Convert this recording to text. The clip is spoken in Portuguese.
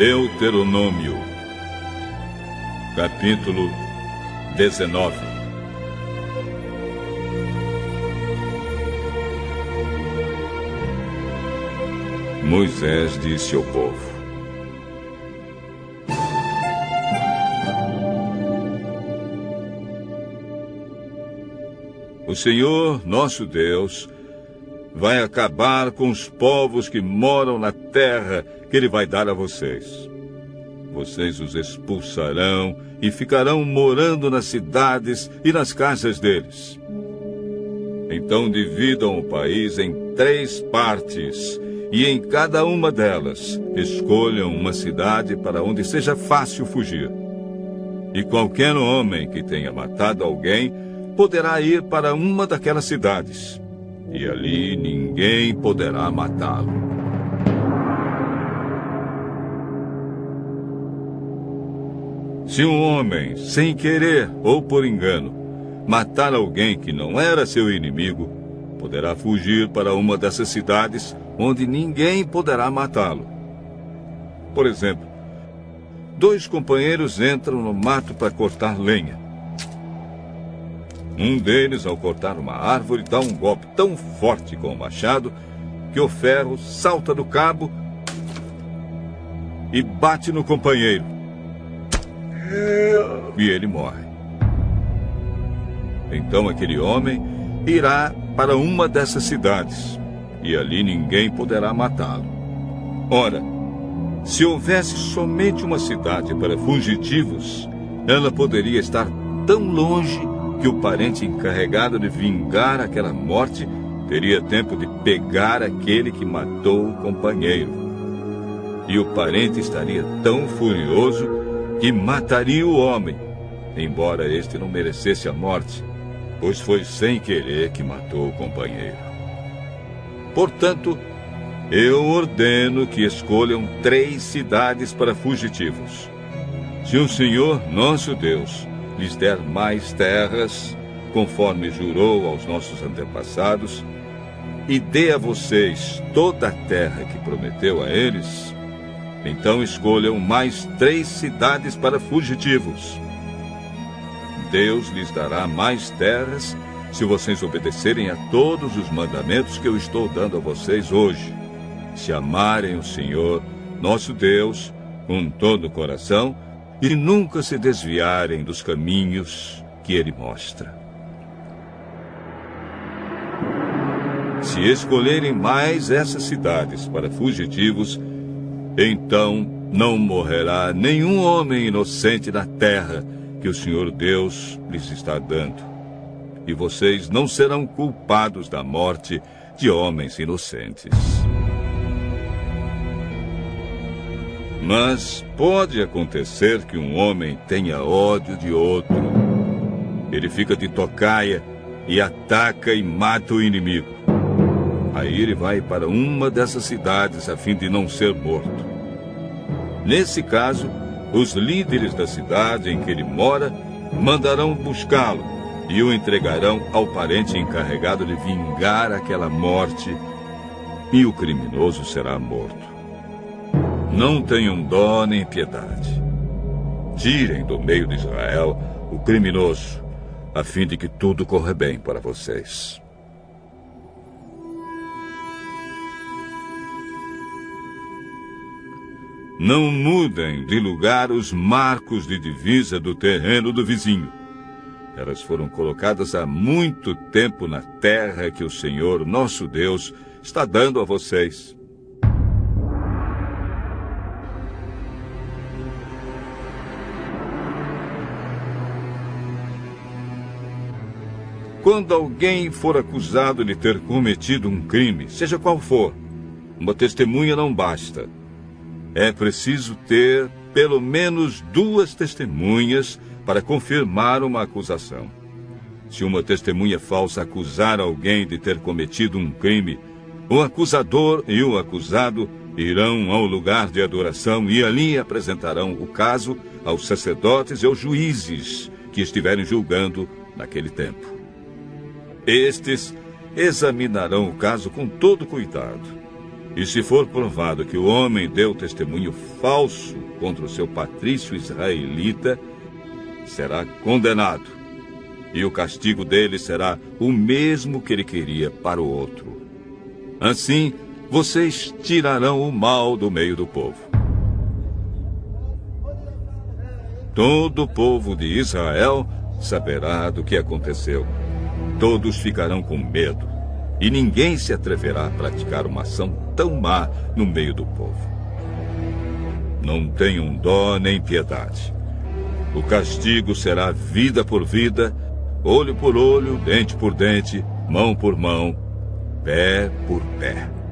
Deuteronômio, capítulo 19. Moisés disse ao povo: O Senhor, nosso Deus, vai acabar com os povos que moram na terra que Ele vai dar a vocês. Vocês os expulsarão e ficarão morando nas cidades e nas casas deles. Então dividam o país em 3 partes, e em cada uma delas escolham uma cidade para onde seja fácil fugir. E qualquer homem que tenha matado alguém poderá ir para uma daquelas cidades, e ali ninguém poderá matá-lo. Se um homem, sem querer ou por engano, matar alguém que não era seu inimigo, poderá fugir para uma dessas cidades onde ninguém poderá matá-lo. Por exemplo, 2 companheiros entram no mato para cortar lenha. Um deles, ao cortar uma árvore, dá um golpe tão forte com o machado que o ferro salta do cabo e bate no companheiro. E ele morre. Então aquele homem irá para uma dessas cidades, e ali ninguém poderá matá-lo. Ora, se houvesse somente uma cidade para fugitivos, ela poderia estar tão longe que o parente encarregado de vingar aquela morte teria tempo de pegar aquele que matou o companheiro. E o parente estaria tão furioso que mataria o homem, embora este não merecesse a morte, pois foi sem querer que matou o companheiro. Portanto, eu ordeno que escolham 3 cidades para fugitivos. Se o Senhor, nosso Deus, lhes der mais terras, conforme jurou aos nossos antepassados, e dê a vocês toda a terra que prometeu a eles, então escolham mais 3 cidades para fugitivos. Deus lhes dará mais terras se vocês obedecerem a todos os mandamentos que eu estou dando a vocês hoje, se amarem o Senhor, nosso Deus, com todo o coração, e nunca se desviarem dos caminhos que Ele mostra. Se escolherem mais essas cidades para fugitivos, então não morrerá nenhum homem inocente na terra que o Senhor Deus lhes está dando. E vocês não serão culpados da morte de homens inocentes. Mas pode acontecer que um homem tenha ódio de outro. Ele fica de tocaia e ataca e mata o inimigo. Aí ele vai para uma dessas cidades a fim de não ser morto. Nesse caso, os líderes da cidade em que ele mora mandarão buscá-lo e o entregarão ao parente encarregado de vingar aquela morte, e o criminoso será morto. Não tenham dó nem piedade. Tirem do meio de Israel o criminoso, a fim de que tudo corra bem para vocês. Não mudem de lugar os marcos de divisa do terreno do vizinho. Elas foram colocadas há muito tempo na terra que o Senhor, nosso Deus, está dando a vocês. Quando alguém for acusado de ter cometido um crime, seja qual for, uma testemunha não basta. É preciso ter pelo menos 2 testemunhas para confirmar uma acusação. Se uma testemunha falsa acusar alguém de ter cometido um crime, o acusador e o acusado irão ao lugar de adoração e ali apresentarão o caso aos sacerdotes e aos juízes que estiverem julgando naquele tempo. Estes examinarão o caso com todo cuidado. E se for provado que o homem deu testemunho falso contra o seu patrício israelita, será condenado. E o castigo dele será o mesmo que ele queria para o outro. Assim, vocês tirarão o mal do meio do povo. Todo o povo de Israel saberá do que aconteceu. Todos ficarão com medo, e ninguém se atreverá a praticar uma ação tão má no meio do povo. Não tenham dó nem piedade. O castigo será vida por vida, olho por olho, dente por dente, mão por mão, pé por pé.